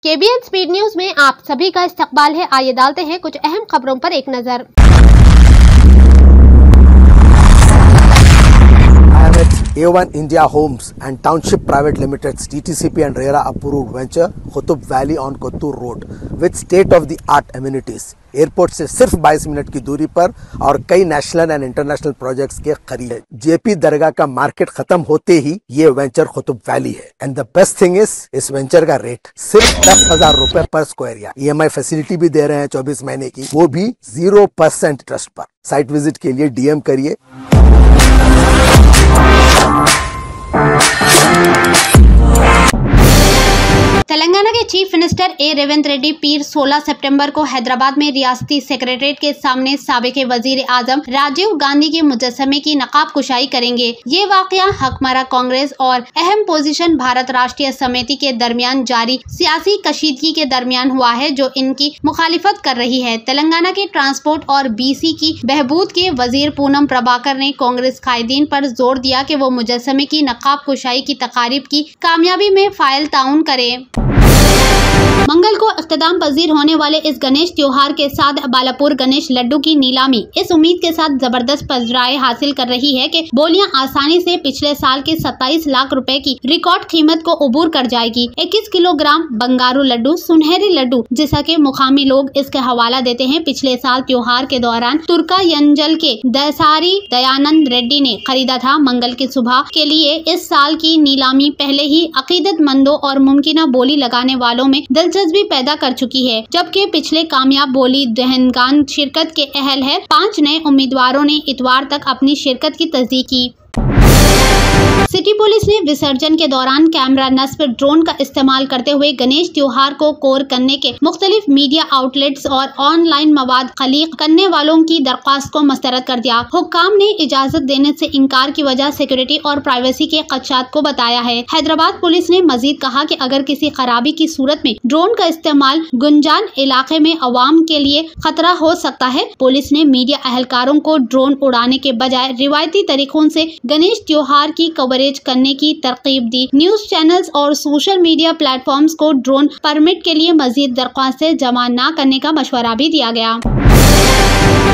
KBN speed news में आप सभी का इस्तकबाल है। आइए डालते हैं कुछ अहम खबरों पर एक नजर। A1 India Homes and Township Private Limited's TTCP and RERA approved venture Qutub Valley on Kottur Road with state-of-the-art amenities. Airport से सिर्फ 22 मिनट की दूरी पर और कई नेशनल एंड इंटरनेशनल प्रोजेक्ट्स के करीब है। जेपी दरगाह का मार्केट खत्म होते ही ये वेंचर कुतुब वैली है। And the best thing is इस वेंचर का रेट सिर्फ 10,000 रुपए पर स्क्वायर यार्ड। EMI फैसिलिटी भी दे रहे हैं 24 महीने की, वो भी 0% इंटरेस्ट पर। साइट विजिट के लिए DM करिए। तेलंगाना के चीफ मिनिस्टर ए रेवंत रेड्डी पीर 16 सितंबर को हैदराबाद में रियासती सेक्रेटरीट के सामने साबिक वजीर आजम राजीव गांधी के मुजस्समे की नकाब कुशाई करेंगे। ये वाकया हकमरा कांग्रेस और अहम पोजीशन भारत राष्ट्रीय समिति के दरमियान जारी सियासी कशीदगी के दरमियान हुआ है, जो इनकी मुखालिफत कर रही है। तेलंगाना के ट्रांसपोर्ट और BC की बहबूद के वजीर पूनम प्रभाकर ने कांग्रेस कायदीन पर जोर दिया कि वो मुजस्समे की नकाब कुशाई की तकारीब की कामयाबी में फाइल ताउन करे। मंगल को इख्तिताम पजीर होने वाले इस गणेश त्योहार के साथ बालापुर गणेश लड्डू की नीलामी इस उम्मीद के साथ जबरदस्त पजराए हासिल कर रही है कि बोलियां आसानी से पिछले साल के 27 लाख रुपए की रिकॉर्ड कीमत को उबूर कर जाएगी। 21 किलोग्राम बंगारू लड्डू, सुनहरी लड्डू, जैसा कि मुकामी लोग इसके हवाला देते हैं, पिछले साल त्योहार के दौरान तुर्कायंजल के दसारी दयानंद रेड्डी ने खरीदा था। मंगल की सुबह के लिए इस साल की नीलामी पहले ही अकीदतमंदों और मुमकिना बोली लगाने वालों में दिलचस्पी पैदा कर चुकी है, जबकि पिछले कामयाब बोली दहनगान शिरकत के अहल है। 5 नए उम्मीदवारों ने इतवार तक अपनी शिरकत की तस्दीक की। सिटी पुलिस ने विसर्जन के दौरान कैमरा नस्ब ड्रोन का इस्तेमाल करते हुए गणेश त्योहार को कोर करने के मुख्तलिफ मीडिया आउटलेट्स और ऑनलाइन मवाद खलीक करने वालों की दरख्वास्त को मुस्तरद कर दिया। हुक्काम ने इजाजत देने से इनकार की वजह सिक्योरिटी और प्राइवेसी के खदशात को बताया है। हैदराबाद पुलिस ने मजीद कहा कि अगर किसी खराबी की सूरत में ड्रोन का इस्तेमाल गुंजान इलाके में अवाम के लिए खतरा हो सकता है। पुलिस ने मीडिया अहलकारों को ड्रोन उड़ाने के बजाय रिवायती तरीकों से गणेश त्योहार की कवरेज करने की तरकीब दी। न्यूज चैनल्स और सोशल मीडिया प्लेटफॉर्म्स को ड्रोन परमिट के लिए मजीद दरख्वास्तें जमा न करने का मशवरा भी दिया गया।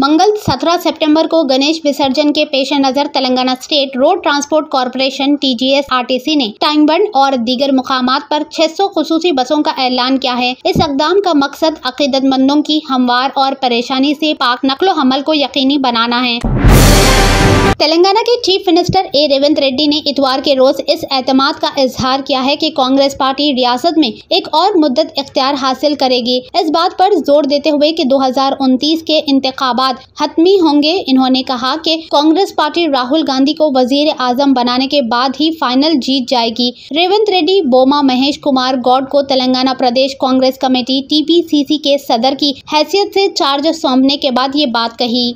मंगल 17 सितंबर को गणेश विसर्जन के पेश नजर Telangana state road transport corporation TGS-RTC ने टाइम बंड और दीगर मुकामात पर 600 खुसूसी बसों का ऐलान किया है। इस अक़दाम का मकसद अक़ीदतमंदों की हमवार और परेशानी से पाक नक्लो हमल को यकीनी बनाना है। तेलंगाना के चीफ मिनिस्टर ए रेवंत रेड्डी ने इतवार के रोज इस एतमाद का इजहार किया है कि कांग्रेस पार्टी रियासत में एक और मुद्दत इख्तियार हासिल करेगी। इस बात पर जोर देते हुए कि 2029 के इंतखाबात हतमी होंगे, इन्होंने कहा कि कांग्रेस पार्टी राहुल गांधी को वजीर आजम बनाने के बाद ही फाइनल जीत जाएगी। रेवंत रेड्डी बोमा महेश कुमार गौड को तेलंगाना प्रदेश कांग्रेस कमेटी TPCC के सदर की हैसियत से चार्ज सौंपने के बाद ये बात कही।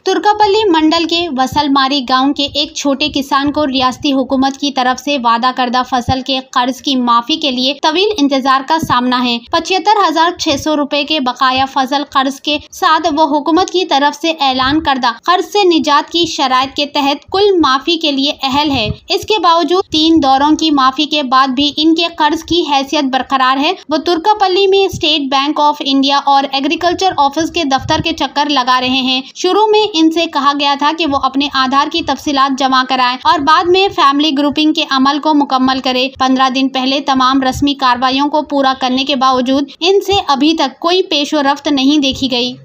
तुर्कापल्ली मंडल के वसलमारी गांव के एक छोटे किसान को रियासती हुकूमत की तरफ से वादा करदा फसल के कर्ज की माफी के लिए तवील इंतजार का सामना है। 75,600 रुपए के बकाया फसल कर्ज के साथ वो हुकूमत की तरफ से ऐलान करदा कर्ज से निजात की शराइत के तहत कुल माफी के लिए अहल है। इसके बावजूद 3 दौरों की माफी के बाद भी इनके कर्ज की हैसियत बरकरार है। वो तुर्कापल्ली में स्टेट बैंक ऑफ इंडिया और एग्रीकल्चर ऑफिस के दफ्तर के चक्कर लगा रहे हैं। शुरू में इनसे कहा गया था कि वो अपने आधार की तफसीलात जमा कराएं और बाद में फैमिली ग्रुपिंग के अमल को मुकम्मल करें। 15 दिन पहले तमाम रस्मी कार्रवाइयों को पूरा करने के बावजूद इनसे अभी तक कोई पेशोरफ्त नहीं देखी गई।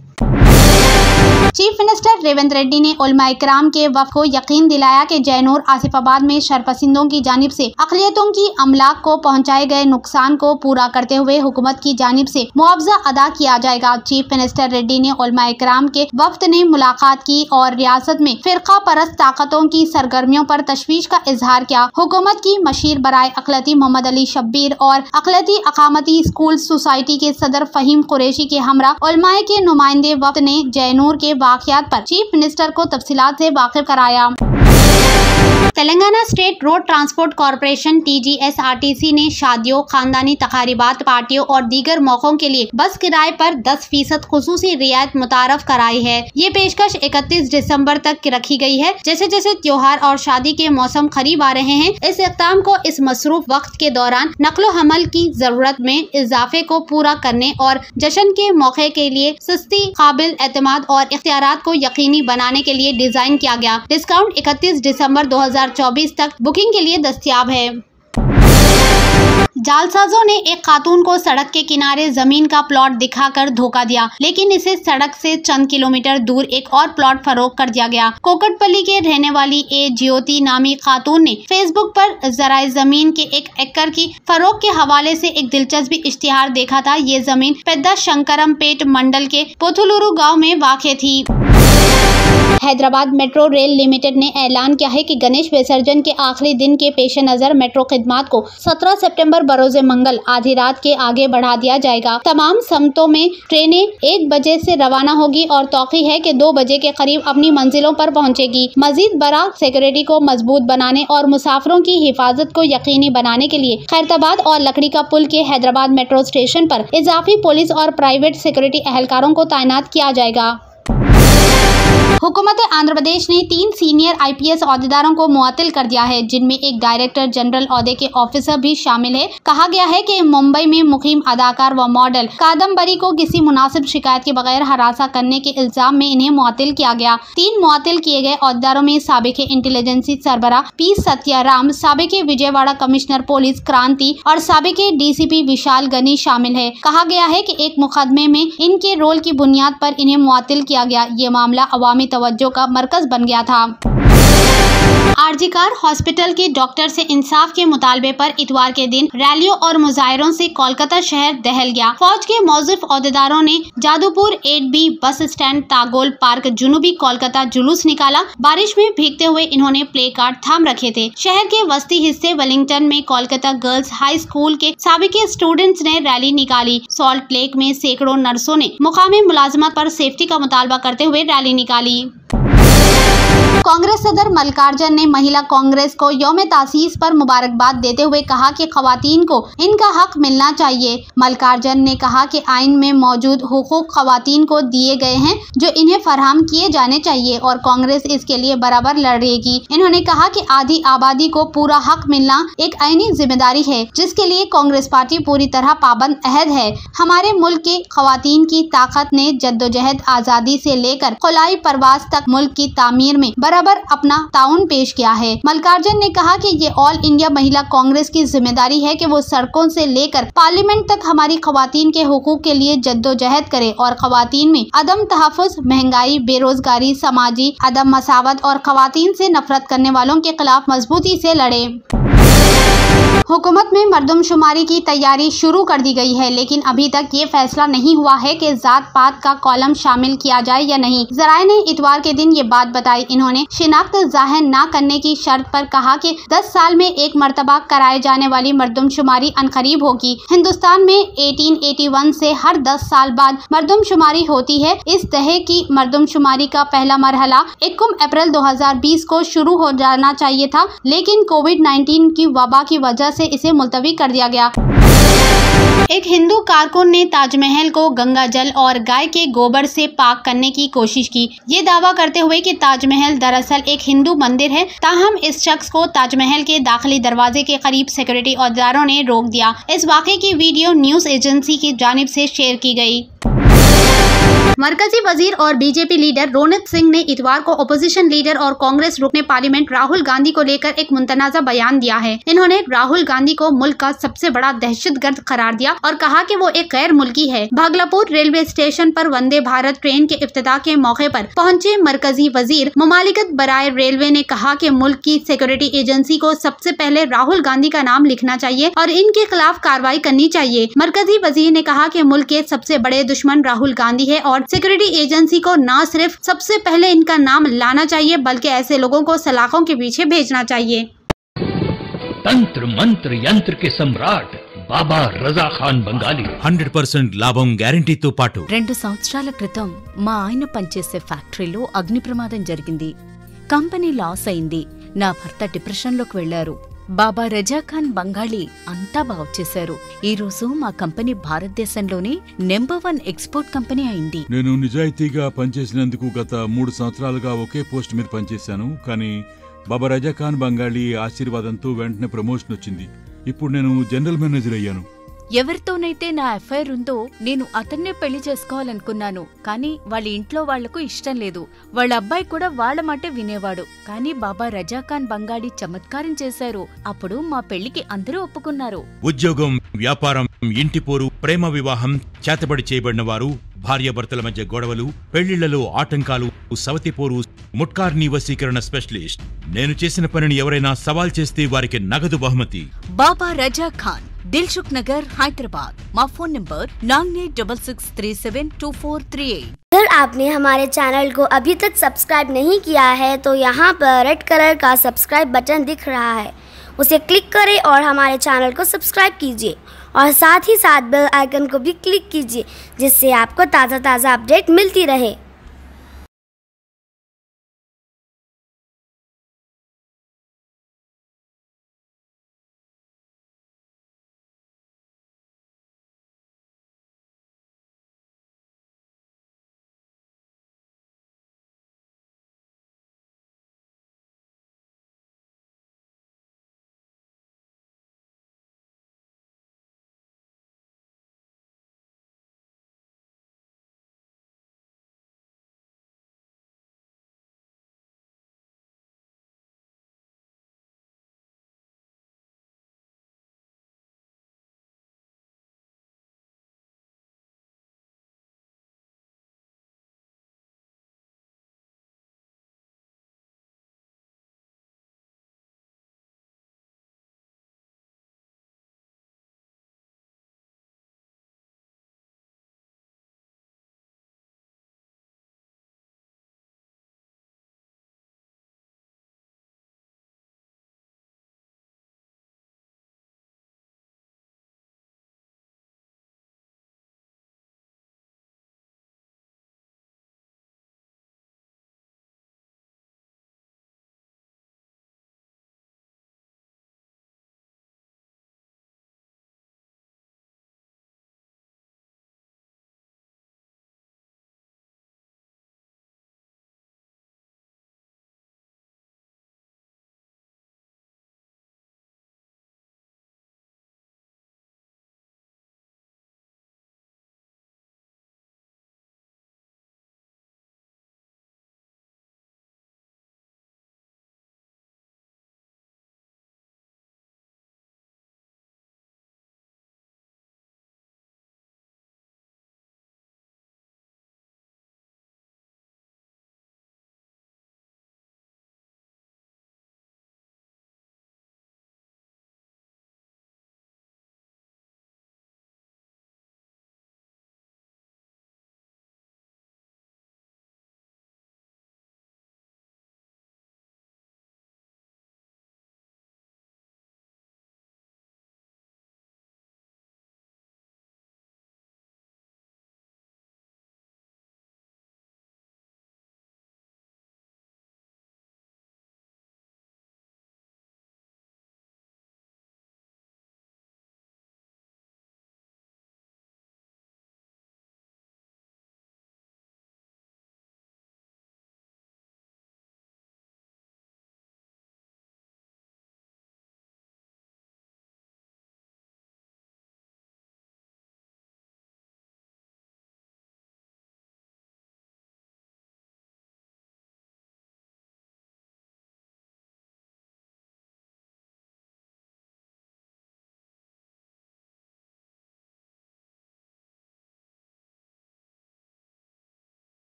चीफ मिनिस्टर रेवंत रेड्डी ने उलमा इकराम के वफ़द को यकीन दिलाया कि जैनूर आसिफाबाद में शरपसंदों की जानिब से अक़लियतों की अमलाक को पहुंचाए गए नुकसान को पूरा करते हुए हुकूमत की जानिब से मुआवजा अदा किया जाएगा। चीफ मिनिस्टर रेड्डी ने उलमा इकराम के वफ़द ने मुलाकात की और रियासत में फ़िरका परस्त ताकतों की सरगर्मियों पर तशवीश का इजहार किया। हुकूमत की मशीर बराए अक़लियती मोहम्मद अली शब्बीर और अक़लियती अकामती स्कूल सोसाइटी के सदर फ़हीम कुरैशी के हमरा उलमाए के नुमाइंदे वफ़द ने जैनूर के वाक़यात पर चीफ मिनिस्टर को तफसीलात से वाकिफ कराया। Telangana state road transport corporation TGSRTC ने शादियों, खानदानी तकारीबात, पार्टियों और दीगर मौकों के लिए बस किराए पर 10% खुसूसी रियायत मुतारफ कराई है। ये पेशकश 31 दिसंबर तक रखी गई है। जैसे जैसे त्योहार और शादी के मौसम करीब आ रहे हैं, इस इक़दाम को इस मसरूफ वक्त के दौरान नक्लो हमल की जरूरत में इजाफे को पूरा करने और जश्न के मौके के लिए सस्ती, काबिल एतमाद और इख्तियारात को यकीनी बनाने के लिए डिजाइन किया गया। डिस्काउंट 31 दिसंबर 2024 तक बुकिंग के लिए दस्तयाब है। जालसाजों ने एक खातून को सड़क के किनारे जमीन का प्लॉट दिखाकर धोखा दिया, लेकिन इसे सड़क से चंद किलोमीटर दूर एक और प्लॉट फरोख्त कर दिया गया। कोकटपल्ली के रहने वाली ए ज्योति नामी खातून ने फेसबुक पर जराए जमीन के 1 एकड़ की फरोख्त के हवाले से एक दिलचस्प इश्तिहार देखा था। ये जमीन पेद्दा शंकरमपेट मंडल के पोथुलुरु गाँव में वाक़ थी। हैदराबाद मेट्रो रेल लिमिटेड ने ऐलान किया है कि गणेश विसर्जन के आखिरी दिन के पेश नजर मेट्रो खिदमात को 17 सितंबर बरोज़े मंगल आधी रात के आगे बढ़ा दिया जाएगा। तमाम समतों में ट्रेनें 1 बजे से रवाना होगी और तौक़ी है कि 2 बजे के करीब अपनी मंजिलों पर पहुंचेगी। मजीद बड़ा सिक्योरिटी को मजबूत बनाने और मुसाफिरों की हिफाजत को यकीनी बनाने के लिए खैरताबाद और लकड़ी का पुल के हैदराबाद मेट्रो स्टेशन पर इजाफी पुलिस और प्राइवेट सिक्योरिटी एहलकारों को तैनात किया जाएगा। हुकूमत आंध्र प्रदेश ने 3 सीनियर IPS अहदेदारों को मुअत्तल कर दिया है, जिनमें एक डायरेक्टर जनरल ओहदे के ऑफिसर भी शामिल है। कहा गया है कि मुंबई में मुकीम अदाकार व मॉडल कादम्बरी को किसी मुनासिब शिकायत के बगैर हरासा करने के इल्जाम में इन्हें मुअत्तल किया गया। 3 मुअत्तल किए गए अहदेदारों में साबिक इंटेलिजेंसी सरबराह P सत्याराम, साबिक विजयवाड़ा कमिश्नर पुलिस क्रांति और साबिक DCP विशाल गनी शामिल है। कहा गया है कि एक मुकदमे में इनके रोल की बुनियाद पर इन्हें मुअत्तल किया गया। ये मामला अवामी तवज्जो का मरकज बन गया था। आरजीकर हॉस्पिटल के डॉक्टर से इंसाफ के मुतालबे पर इतवार के दिन रैलियों और मुजाहरों से कोलकाता शहर दहल गया। फौज के मौजूफ अहदेदारों ने जादूपुर 8B बस स्टैंड तागोल पार्क जुनूबी कोलकाता जुलूस निकाला। बारिश में भीगते हुए इन्होंने प्ले कार्ड थाम रखे थे। शहर के वस्ती हिस्से वेलिंगटन में कोलकाता गर्ल्स हाई स्कूल के साबिक स्टूडेंट्स ने रैली निकाली। सॉल्ट लेक में सैकड़ों नर्सों ने मुकामी मुलाजमत पर सेफ्टी का मुतालबा करते हुए रैली निकाली। कांग्रेस सदर मल्लिकार्जुन ने महिला कांग्रेस को यौम तासीस पर मुबारकबाद देते हुए कहा कि खवातीन को इनका हक मिलना चाहिए। मल्लिकार्जुन ने कहा कि आइन में मौजूद हुकूक खवातीन को दिए गए हैं जो इन्हें फराहम किए जाने चाहिए और कांग्रेस इसके लिए बराबर लड़ेगी। इन्होंने कहा कि आधी आबादी को पूरा हक मिलना एक आईनी जिम्मेदारी है, जिसके लिए कांग्रेस पार्टी पूरी तरह पाबंद अहद है। हमारे मुल्क के खवातीन की ताकत ने जद्दोजहद आज़ादी से लेकर खुलाई परवाज तक मुल्क की तामीर में बराबर अपना ताउन पेश किया है। मल्लिकार्जुन ने कहा कि ये ऑल इंडिया महिला कांग्रेस की जिम्मेदारी है कि वो सड़कों से लेकर पार्लियामेंट तक हमारी खवातीन के हुकूक के लिए जद्दोजहद करे और खवातीन में अदम तहफ़्फ़ुज़, महंगाई, बेरोजगारी, समाजी अदम मसावत और खवातीन से नफरत करने वालों के खिलाफ मजबूती से लड़े। हुकूमत में मरदमशुमारी की तैयारी शुरू कर दी गई है, लेकिन अभी तक ये फैसला नहीं हुआ है कि जात पात का कॉलम शामिल किया जाए या नहीं। ज़राए ने इतवार के दिन ये बात बताई। इन्होंने शिनाख्त जाहिर न करने की शर्त पर कहा कि 10 साल में एक मरतबा कराए जाने वाली मरदमशुमारी अनकरीब होगी। हिंदुस्तान में 1881 से हर 10 साल बाद मरदमशुमारी होती है। इस तरह की मरदमशुमारी का पहला मरहला 1 अप्रैल 2020 को शुरू हो जाना चाहिए था, लेकिन कोविड-19 की वबा की वजह से इसे मुलतवी कर दिया गया। एक हिंदू कारकुन ने ताजमहल को गंगा जल और गाय के गोबर से पाक करने की कोशिश की, ये दावा करते हुए कि ताजमहल दरअसल एक हिंदू मंदिर है। ताहम इस शख्स को ताजमहल के दाखिली दरवाजे के करीब सिक्योरिटी अहदेदारों ने रोक दिया। इस वाक़े की वीडियो न्यूज एजेंसी की जानिब से शेयर की गई। मरकजी वजीर और बीजेपी लीडर रोनित सिंह ने इतवार को अपोजिशन लीडर और कांग्रेस रुकने पार्लियामेंट राहुल गांधी को लेकर एक मुतनाज़ा बयान दिया है। इन्होंने राहुल गांधी को मुल्क का सबसे बड़ा दहशतगर्द करार दिया और कहा कि वो एक गैर मुल्की है। भागलपुर रेलवे स्टेशन पर वंदे भारत ट्रेन के इफ्तिताह के मौके पर पहुंचे मरकजी वजीर मुमालिकत बराए रेलवे ने कहा कि मुल्क की सिक्योरिटी एजेंसी को सबसे पहले राहुल गांधी का नाम लिखना चाहिए और इनके खिलाफ कार्रवाई करनी चाहिए। मरकजी वजीर ने कहा कि मुल्क के सबसे बड़े दुश्मन राहुल गांधी है और सिक्योरिटी एजेंसी को न सिर्फ सबसे पहले इनका नाम लाना चाहिए बल्कि ऐसे लोगों को सलाखों के पीछे भेजना चाहिए। तंत्र मंत्र यंत्र के सम्राट బాబా రజా ఖాన్ బంగాలి 100% లాభం గ్యారెంటీతో పాటు 2 సంవత్సరాల క్రితం మా ఆయన పనిచేసే ఫ్యాక్టరీలో అగ్ని ప్రమాదం జరిగింది. కంపెనీ లాస్ అయింది. నా భర్త డిప్రెషన్లోకి వెళ్లారు. బాబా రజాఖాన్ బంగాళీ అంతా బాగు చేశారు. ఈ రోజు మా కంపెనీ భారతదేశంలోనే నెంబర్ 1 ఎక్స్పోర్ట్ కంపెనీ అయింది. నేను నిజాయితీగా పనిచేసినందుకు గత 3 సంవత్సరాలుగా ఒకే పోస్ట్ మీద పనిచేశాను. కానీ బాబా రజాఖాన్ బంగాళీ ఆశీర్వాదంతో వెంటనే ప్రమోషన్ వచ్చింది. ఇప్పుడు నేను జనరల్ మేనేజర్ అయ్యాను. ఎవరితోనైతే నా అఫైర్ ఉందో నేను అతన్నే పెళ్లి చేసుకోవాలనుకున్నాను. కానీ వాళ్ళ ఇంట్లో వాళ్లకు ఇష్టం లేదు. వాళ్ళ అబ్బాయి కూడా వాళ్ల మాటే వినేవాడు. కానీ బాబా రజాఖాన్ బంగాళీ చమత్కారం చేశారు. అప్పుడు మా పెళ్లికి అందరూ ఒప్పుకున్నారు. ఉద్యోగం, వ్యాపారం, ఇంటి పోరు, ప్రేమ వివాహం, చేతబడి చేయబడిన వారు, భార్యాభర్తల మధ్య గొడవలు, పెళ్లిళ్లలో ఆటంకాలు, సవతిపోరు, ముట్కార్నీ వశీకరణ స్పెషలిస్ట్. నేను చేసిన పనిని ఎవరైనా సవాల్ చేస్తే వారికి నగదు బహుమతి. బాబా రజాఖాన్, दिलसुख नगर, हैदराबाद। माँ फोन नंबर 9866372438। अगर आपने हमारे चैनल को अभी तक सब्सक्राइब नहीं किया है तो यहाँ पर रेड कलर का सब्सक्राइब बटन दिख रहा है, उसे क्लिक करें और हमारे चैनल को सब्सक्राइब कीजिए और साथ ही साथ बेल आइकन को भी क्लिक कीजिए, जिससे आपको ताज़ा अपडेट मिलती रहे।